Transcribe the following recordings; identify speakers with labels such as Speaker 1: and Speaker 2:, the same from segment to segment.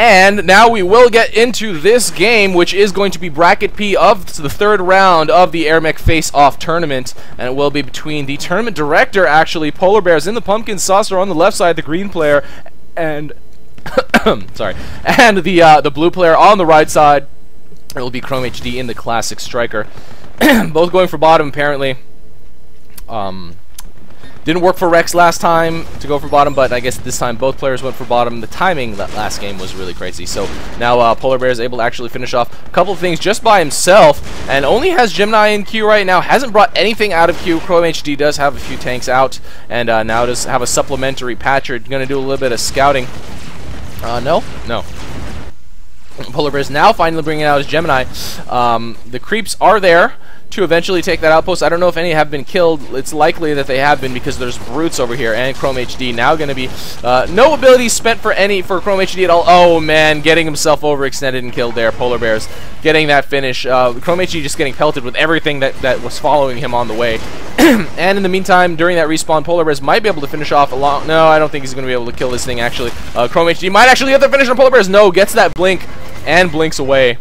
Speaker 1: And now we will get into this game, which is going to be Bracket P of the third round of the AirMech Face-Off tournament. And it will be between the tournament director, actually, Polarbearz in the pumpkin saucer on the left side, the green player, and sorry, and the blue player on the right side. It will be ChromeHD in the classic striker. Both going for bottom, apparently. Didn't work for Rex last time to go for bottom, but I guess this time both players went for bottom. The timing that last game was really crazy. So now Polarbearz is able to actually finish off a couple of things just by himself, and only has Gemini in queue right now. Hasn't brought anything out of queue. ChromeHD does have a few tanks out, and now does have a supplementary patcher. Going to do a little bit of scouting. No. Polarbearz now finally bringing out his Gemini. The creeps are there to eventually take that outpost. I don't know if any have been killed. It's likely that they have been because there's brutes over here, and ChromeHD now going to be no abilities spent for ChromeHD at all. Oh man, getting himself overextended and killed there. Polarbearz getting that finish. ChromeHD just getting pelted with everything that was following him on the way. And in the meantime, during that respawn, Polarbearz might be able to finish off along. No, I don't think he's going to be able to kill this thing actually. ChromeHD might actually get the finish on Polarbearz. No, gets that blink and blinks away.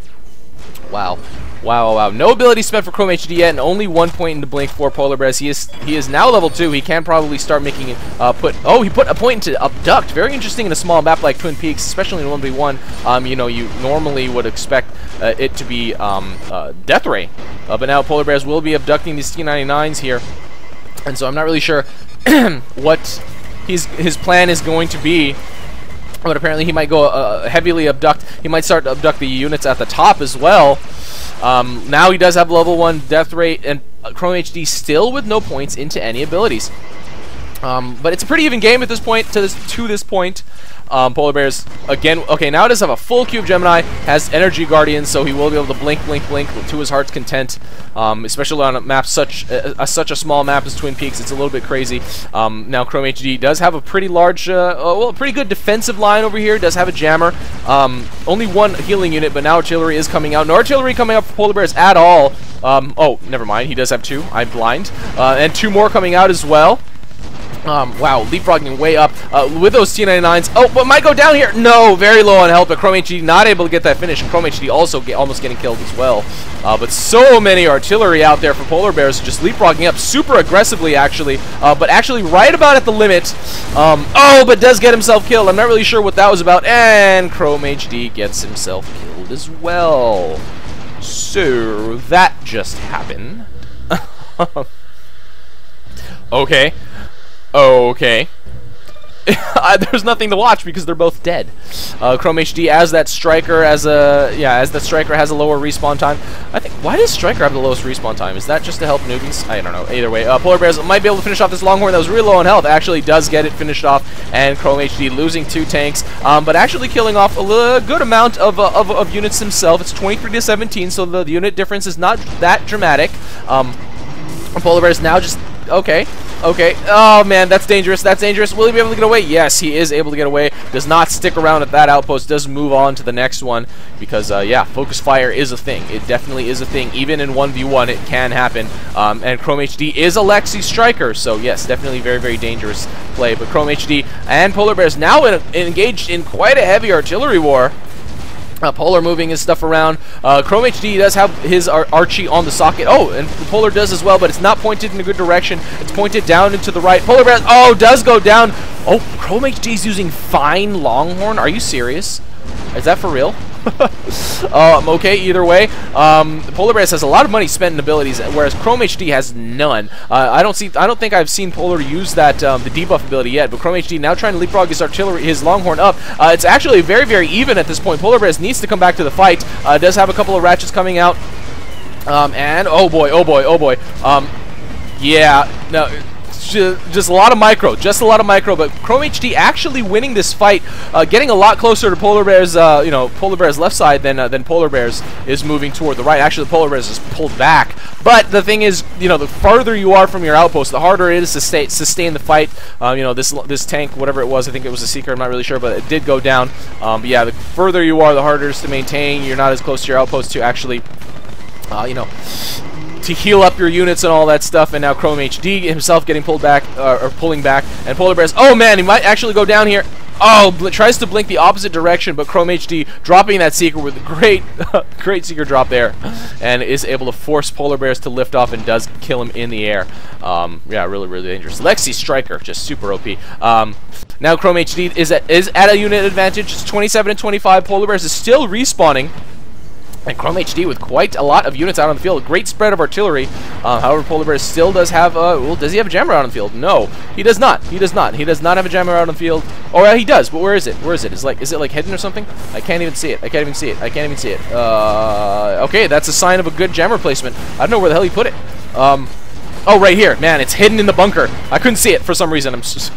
Speaker 1: Wow. Wow. No ability spent for ChromeHD yet, and only 1 point in the blink for Polarbearz. He is now level 2. He can probably start making he put a point into abduct. Very interesting in a small map like Twin Peaks, especially in 1v1. You know, you normally would expect it to be death ray, but now Polarbearz will be abducting these T99s here, and so I'm not really sure what his plan is going to be. But apparently he might go heavily abduct. He might start to abduct the units at the top as well. Now he does have level 1 death rate, and ChromeHD still with no points into any abilities. But it's a pretty even game at this point. To this point, Polarbearz again. Okay, now it does have a full cube Gemini. Has Energy Guardian, so he will be able to blink to his heart's content. Especially on a map such a small map as Twin Peaks, it's a little bit crazy. Now ChromeHD does have a pretty large, well, pretty good defensive line over here. Does have a jammer. Only one healing unit, but now artillery is coming out. No artillery coming up for Polarbearz at all. Oh, never mind. He does have 2. I'm blind. And 2 more coming out as well. Wow, leapfrogging way up with those T99s. Oh, but might go down here. No, very low on health, but ChromeHD not able to get that finish. And ChromeHD also almost getting killed as well. But so many artillery out there for Polarbearz, just leapfrogging up super aggressively, actually. But actually right about at the limit. Oh, but does get himself killed. I'm not really sure what that was about. And ChromeHD gets himself killed as well. So that just happened. Okay. There's nothing to watch because they're both dead. ChromeHD as that striker has a lower respawn time. I think, why does striker have the lowest respawn time? Is that just to help newbies? I don't know. Either way, Polarbearz might be able to finish off this Longhorn that was really low on health. Actually does get it finished off, and ChromeHD losing 2 tanks, but actually killing off a good amount of units himself. It's 23 to 17, so the unit difference is not that dramatic. Polarbearz now just okay. Oh man, that's dangerous. Will he be able to get away? Yes, he is able to get away. Does not stick around at that outpost. Does move on to the next one because yeah, focus fire is a thing. It definitely is a thing. Even in 1v1, it can happen. And ChromeHD is a Lexi striker, so yes, definitely very, very dangerous play. But ChromeHD and Polarbearz now engaged in quite a heavy artillery war. Polar moving his stuff around. ChromeHD does have his Archie on the socket. Oh, and Polar does as well, but it's not pointed in a good direction. It's pointed down into the right. Polarbearz, oh, does go down. Oh, ChromeHD's using fine Longhorn. Are you serious? Is that for real? Okay, either way, Polarbearz has a lot of money spent in abilities, whereas ChromeHD has none. I don't think I've seen Polar use that the debuff ability yet, but ChromeHD now trying to leapfrog his Longhorn up. It's actually very, very even at this point. Polarbearz needs to come back to the fight. Does have a couple of ratchets coming out, and oh boy. Yeah, no. Just a lot of micro, but ChromeHD actually winning this fight, getting a lot closer to Polarbearz, Polarbearz left side than Polarbearz is moving toward the right. Actually, Polarbearz is pulled back. But the thing is, the farther you are from your outpost, the harder it is to sustain the fight. This tank, whatever it was, I think it was a Seeker, I'm not really sure, but it did go down. But yeah, the further you are, the harder it is to maintain. You're not as close to your outpost to actually, to heal up your units and all that stuff. And now ChromeHD himself getting pulled back, or pulling back, and Polarbearz, oh man, he might actually go down here. Oh, tries to blink the opposite direction, but ChromeHD dropping that Seeker with a great, great Seeker drop there, and is able to force Polarbearz to lift off and does kill him in the air. Yeah, really, really dangerous. Lexi Striker, just super OP. Now ChromeHD is at a unit advantage. It's 27 and 25. Polarbearz is still respawning. And ChromeHD with quite a lot of units out on the field. Great spread of artillery. However, Polarbearz still does have well, does he have a jammer out on the field? No, he does not. He does not. He does not have a jammer out on the field. Oh, yeah, he does, but where is it? Where is it? Is it like hidden or something? I can't even see it. I can't even see it. I can't even see it. Okay, that's a sign of a good jammer placement. I don't know where the hell he put it. Oh, right here. Man, it's hidden in the bunker. I couldn't see it for some reason. I'm just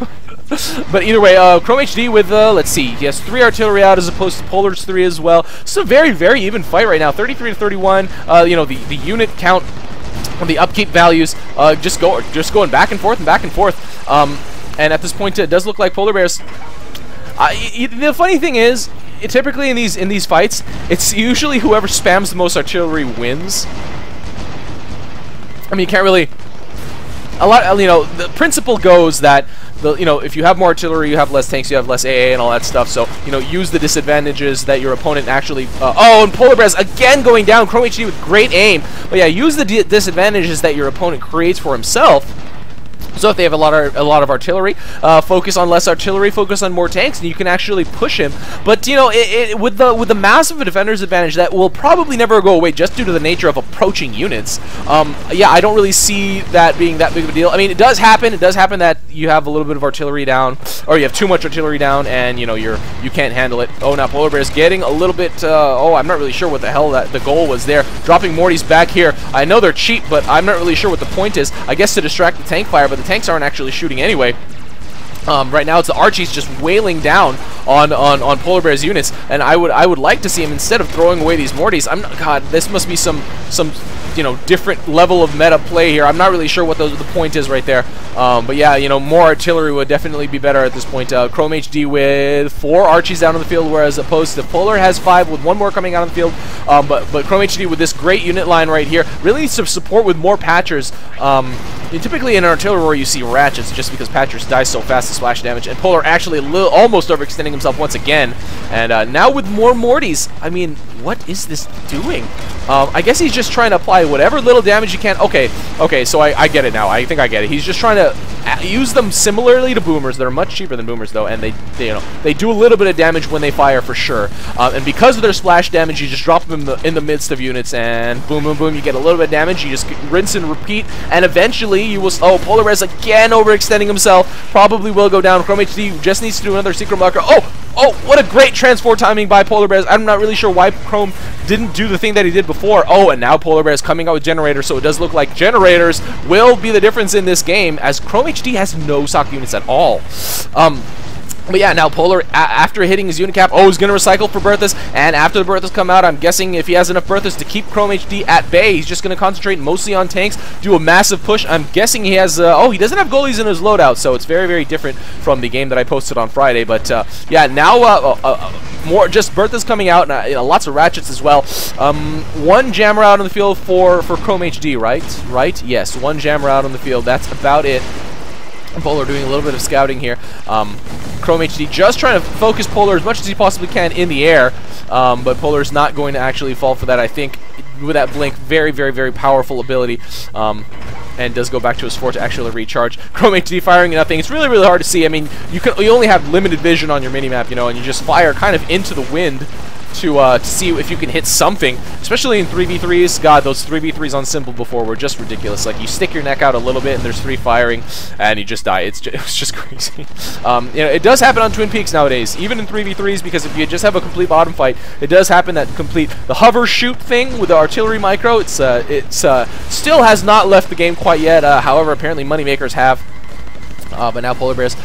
Speaker 1: but either way, ChromeHD with, let's see, he has 3 artillery out as opposed to Polar's 3 as well. It's a very, very even fight right now, 33 to 31. You know, the unit count, the upkeep values, just going back and forth and back and forth. And at this point, it does look like Polarbearz. The funny thing is, typically in these fights, it's usually whoever spams the most artillery wins. I mean, you can't really. You know, the principle goes that you know, if you have more artillery, you have less tanks, you have less AA and all that stuff. So, you know, use the disadvantages that your opponent actually. Oh, and Polarbearz again going down. ChromeHD with great aim. But yeah, use the disadvantages that your opponent creates for himself. So if they have a lot of artillery, focus on less artillery, focus on more tanks, and you can actually push him. But you know, with the massive defender's advantage, that will probably never go away just due to the nature of approaching units. Yeah, I don't really see that being that big of a deal. I mean, it does happen. It does happen that you have a little bit of artillery down, or you have too much artillery down, and you know you can't handle it. Oh, now Polarbearz getting a little bit. Oh, I'm not really sure what the hell the goal was there. Dropping Mori's back here. I know they're cheap, but I'm not really sure what the point is. I guess to distract the tank fire, but the tanks aren't actually shooting anyway. Right now it's the Archies just wailing down on Polarbearz units, and I would like to see him, instead of throwing away these Mortys. God, this must be some you know, different level of meta play here. I'm not really sure what the point is right there. But yeah, you know, more artillery would definitely be better at this point. ChromeHD with 4 Archies down on the field, whereas opposed to Polar has 5 with 1 more coming out on the field. But ChromeHD with this great unit line right here really needs to support with more Patchers. Typically in an artillery war you see Ratchets, just because Patchers die so fast to splash damage, and Polar actually almost overextending himself once again. And now with more Mortys, I mean, what is this doing? I guess he's just trying to apply whatever little damage he can. Okay, so I get it now. I think I get it. He's just trying to use them similarly to Boomers. They're much cheaper than Boomers though, and they do a little bit of damage when they fire for sure. And because of their splash damage, you just drop them in the midst of units, and boom, boom, boom, you get a little bit of damage. You just rinse and repeat, and eventually you will. Oh, Polarbearz again overextending himself. Probably will go down. ChromeHD just needs to do another secret marker. Oh, what a great transfer timing by Polarbearz. I'm not really sure why Chrome didn't do the thing that he did before. Oh, and now Polarbearz coming out with generators, so it does look like generators will be the difference in this game, as ChromeHD has no SOC units at all. But yeah, now Polar, after hitting his unit cap, is going to recycle for Berthas, and after the Berthas come out, I'm guessing if he has enough Berthas to keep ChromeHD at bay, he's just going to concentrate mostly on tanks, do a massive push. I'm guessing he has, he doesn't have goalies in his loadout, so it's very, very different from the game that I posted on Friday. But yeah, now more just Berthas coming out, and you know, lots of Ratchets as well. 1 jammer out on the field for ChromeHD, right? Yes, 1 jammer out on the field. That's about it. Polar doing a little bit of scouting here. ChromeHD just trying to focus Polar as much as he possibly can in the air, but Polar's not going to actually fall for that. I think with that blink, very, very, very powerful ability, and does go back to his fort to actually recharge. ChromeHD firing nothing. It's really, really hard to see. I mean, you only have limited vision on your minimap, you know, and you just fire kind of into the wind to see if you can hit something, especially in 3v3s. God, those 3v3s on Simple before were just ridiculous. Like, you stick your neck out a little bit and there's 3 firing and you just die. It's just crazy. You know, it does happen on Twin Peaks nowadays, even in 3v3s, because if you just have a complete bottom fight, it does happen that the hover shoot thing with the artillery micro, it's still has not left the game quite yet. However, apparently moneymakers have. But now Polarbearz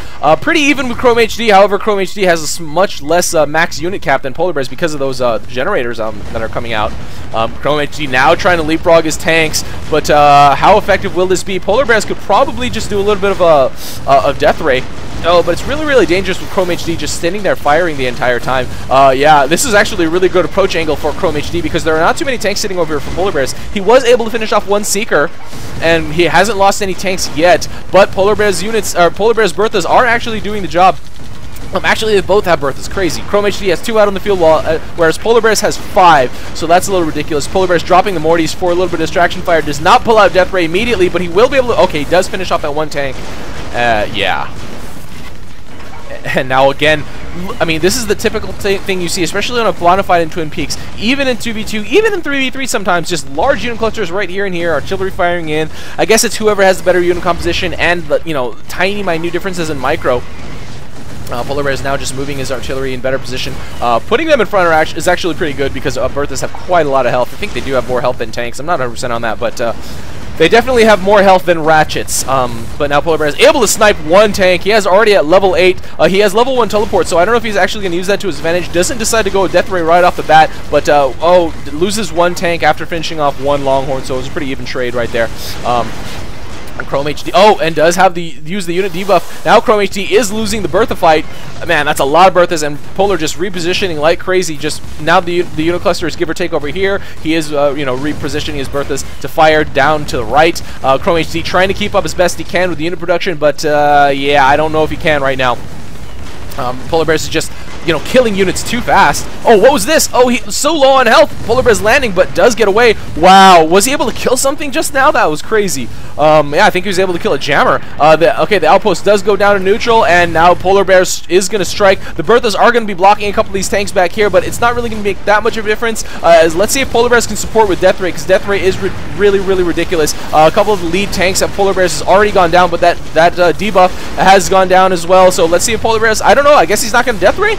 Speaker 1: pretty even with ChromeHD. However, ChromeHD has a much less max unit cap than Polarbearz because of those generators that are coming out. ChromeHD now trying to leapfrog his tanks, but how effective will this be? Polarbearz could probably just do a little bit of a death ray. Oh, but it's really, really dangerous with ChromeHD just standing there firing the entire time. Yeah, this is actually a really good approach angle for ChromeHD because there are not too many tanks sitting over here for Polarbearz. He was able to finish off 1 Seeker, and he hasn't lost any tanks yet, but Polarbearz units, or Polarbearz Berthas are actually doing the job. Actually, they both have Berthas. Crazy. ChromeHD has 2 out on the field, while, whereas Polarbearz has 5. So that's a little ridiculous. Polarbearz dropping the Moris for a little bit of distraction fire. Does not pull out Death Ray immediately, but he will be able to... Okay, he does finish off that 1 tank. Yeah. And now again, I mean, this is the typical thing you see, especially on a Bonafide in Twin Peaks. Even in 2v2, even in 3v3 sometimes, just large unit clusters right here and here, artillery firing in. I guess it's whoever has the better unit composition and the, you know, tiny, minute differences in micro. Polarbearz now just moving his artillery in better position. Putting them in front is actually pretty good because Berthas have quite a lot of health. I think they do have more health than tanks. I'm not 100% on that, but they definitely have more health than ratchets. But now Polarbearz is able to snipe 1 tank. He has already at level 8. He has level 1 teleport, so I don't know if he's actually going to use that to his advantage. Doesn't decide to go with Death Ray right off the bat, but loses 1 tank after finishing off 1 Longhorn, so it was a pretty even trade right there. ChromeHD, and does have use the unit debuff. Now ChromeHD is losing the Bertha fight. Man, that's a lot of Berthas, and Polar just repositioning like crazy. Just now the unit cluster is give or take over here. He is repositioning his Berthas to fire down to the right. ChromeHD trying to keep up as best he can with the unit production, but yeah, I don't know if he can right now. Polarbearz is just, killing units too fast. Oh, what was this? Oh, he's so low on health. Polarbearz landing, but does get away. Wow, was he able to kill something just now? That was crazy. Yeah, I think he was able to kill a jammer. The outpost does go down to neutral, and now Polarbearz is going to strike. The Berthas are going to be blocking a couple of these tanks back here, but it's not really going to make that much of a difference. Let's see if Polarbearz can support with Death Ray, because Death Ray is really, really ridiculous. A couple of the lead tanks of Polarbearz has already gone down, but that debuff has gone down as well. So let's see if Polarbearz, I don't know, I guess he's not going to Death Ray?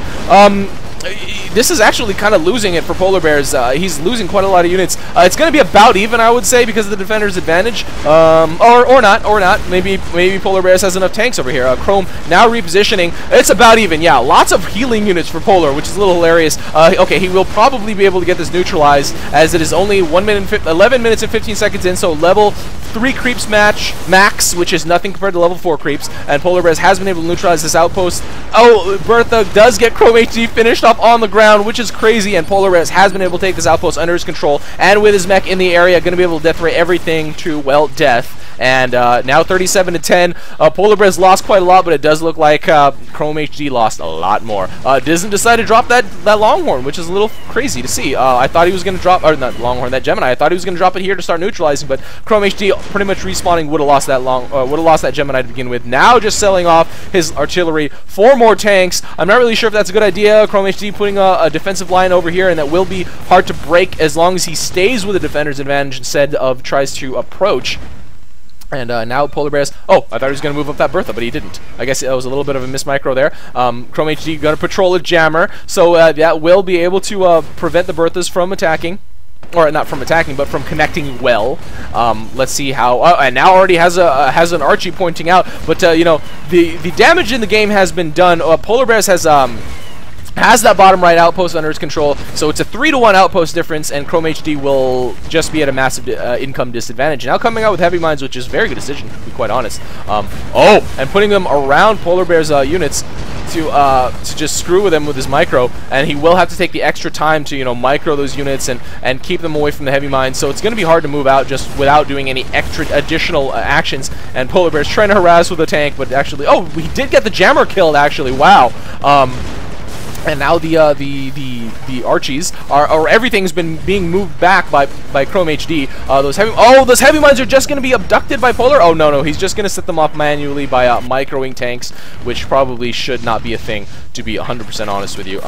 Speaker 1: This is actually kind of losing it for Polarbearz. He's losing quite a lot of units. It's going to be about even, I would say, because of the defender's advantage. Or not. Maybe Polarbearz has enough tanks over here. Chrome now repositioning. It's about even. Yeah, lots of healing units for Polar, which is a little hilarious. Okay, he will probably be able to get this neutralized, as it is only 11 minutes and 15 seconds in, so level 3 creeps max, which is nothing compared to level 4 creeps, and Polarbearz has been able to neutralize this outpost. Oh, Bertha does get ChromeHD finished off on the ground, which is crazy, and Polarbearz has been able to take this outpost under his control, and with his mech in the area, going to be able to death ray everything to, well, death. And now 37-10. Polarbearz lost quite a lot, but it does look like ChromeHD lost a lot more. Doesn't decide to drop that Longhorn, which is a little crazy to see. I thought he was going to drop, or not Longhorn, that Gemini. I thought he was going to drop it here to start neutralizing, but ChromeHD pretty much respawning would have lost that Gemini to begin with. Now just selling off his artillery. 4 more tanks. I'm not really sure if that's a good idea. ChromeHD putting a defensive line over here, and that will be hard to break as long as he stays with the defender's advantage instead of tries to approach. And now Polarbearz, I thought he was going to move up that Bertha, but he didn't. I guess it was a little bit of a miss micro there. ChromeHD going to patrol a jammer, so that will be able to prevent the Berthas from attacking. Or not from attacking, but from connecting well. Let's see how. And now already has an Archie pointing out. But the damage in the game has been done. Polarbearz has that bottom right outpost under its control, so it's a 3-to-1 outpost difference, and ChromeHD will just be at a massive income disadvantage. Now coming out with heavy mines, which is a very good decision, to be quite honest. And putting them around Polarbearz units to just screw with him with his micro, and he will have to take the extra time to micro those units and keep them away from the heavy mines. So it's going to be hard to move out just without doing any extra additional actions. And Polarbearz trying to harass with a tank, but actually, we did get the jammer killed actually. Wow. And now the Archies or everything's been being moved back by ChromeHD. Those heavy mines are just going to be abducted by Polar. Oh no, he's just going to set them off manually by microing tanks, which probably should not be a thing, to be 100% honest with you.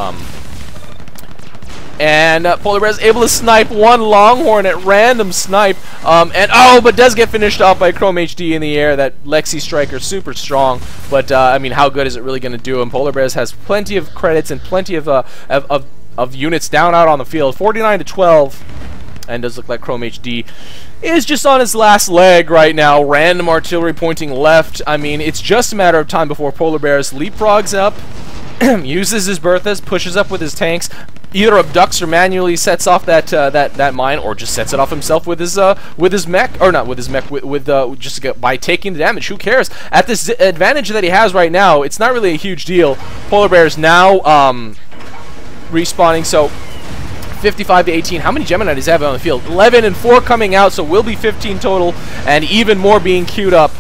Speaker 1: And Polarbearz able to snipe 1 Longhorn at random snipe, but does get finished off by ChromeHD in the air. That Lexi Striker super strong, but I mean, how good is it really going to do him? Polarbearz has plenty of credits and plenty of units down out on the field, 49-12, and does look like ChromeHD is just on his last leg right now. Random artillery pointing left. I mean, it's just a matter of time before Polarbearz leapfrogs up, uses his Berthas, pushes up with his tanks, either abducts or manually sets off that mine, or just sets it off himself with his mech, or not with his mech, just by taking the damage. Who cares? At this advantage that he has right now, it's not really a huge deal. Polarbearz now respawning, so 55-18. How many Gemini does he have on the field? 11 and 4 coming out, so will be 15 total, and even more being queued up.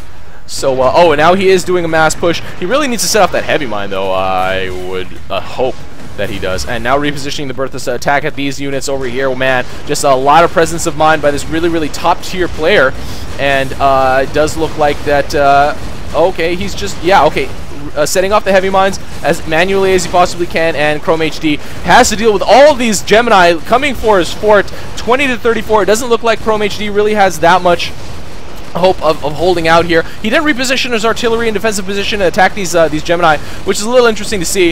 Speaker 1: So, oh, and now he is doing a mass push. He really needs to set off that heavy mine, though. I would hope that he does. And now repositioning the Berthas to attack at these units over here. Oh, man, just a lot of presence of mind by this really, really top-tier player. And it does look like that, okay, he's just, yeah, okay. Setting off the heavy mines as manually as he possibly can, and ChromeHD has to deal with all of these Gemini coming for his fort. 20 to 34. It doesn't look like ChromeHD really has that much hope of holding out here. He did reposition his artillery in defensive position to attack these Gemini, which is a little interesting to see.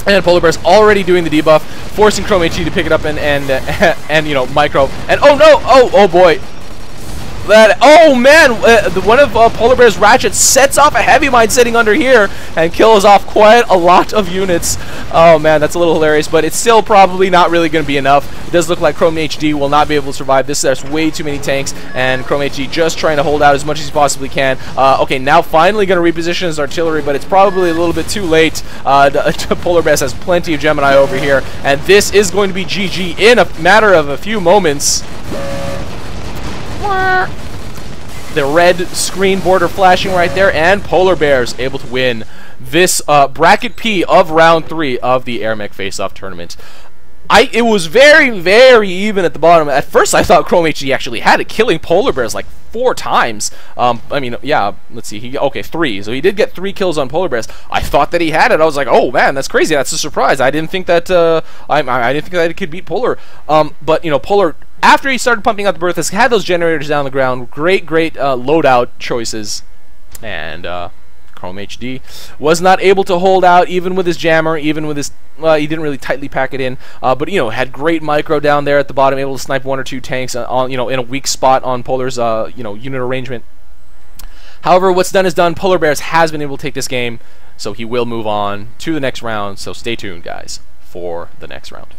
Speaker 1: And Polarbearz already doing the debuff, forcing ChromeHD to pick it up and you know, micro. And oh no, oh boy. That, oh man, one of Polarbearz ratchets sets off a heavy mine sitting under here and kills off quite a lot of units. Oh man, that's a little hilarious, but it's still probably not really going to be enough. It does look like ChromeHD will not be able to survive this. There's way too many tanks, and ChromeHD just trying to hold out as much as he possibly can. Okay, now finally going to reposition his artillery, but it's probably a little bit too late. Polarbearz has plenty of Gemini over here, and this is going to be GG in a matter of a few moments. The red screen border flashing right there, and Polarbearz able to win this bracket P of round 3 of the AirMech Face-Off tournament. It was very, very even at the bottom. At first, I thought ChromeHD actually had it, killing Polarbearz like 4 times. I mean, yeah, let's see. Okay, 3. So he did get 3 kills on Polarbearz. I thought that he had it. I was like, oh man, that's crazy. That's a surprise. I didn't think that I didn't think that he could beat Polar. But you know, Polar, after he started pumping out the Berthas, had those generators down the ground. Great loadout choices, and ChromeHD was not able to hold out even with his jammer, even with his he didn't really tightly pack it in, but you know, had great micro down there at the bottom, able to snipe 1 or 2 tanks on, you know, in a weak spot on Polar's you know, unit arrangement. However, what's done is done. Polarbearz has been able to take this game, so he will move on to the next round. So stay tuned, guys, for the next round.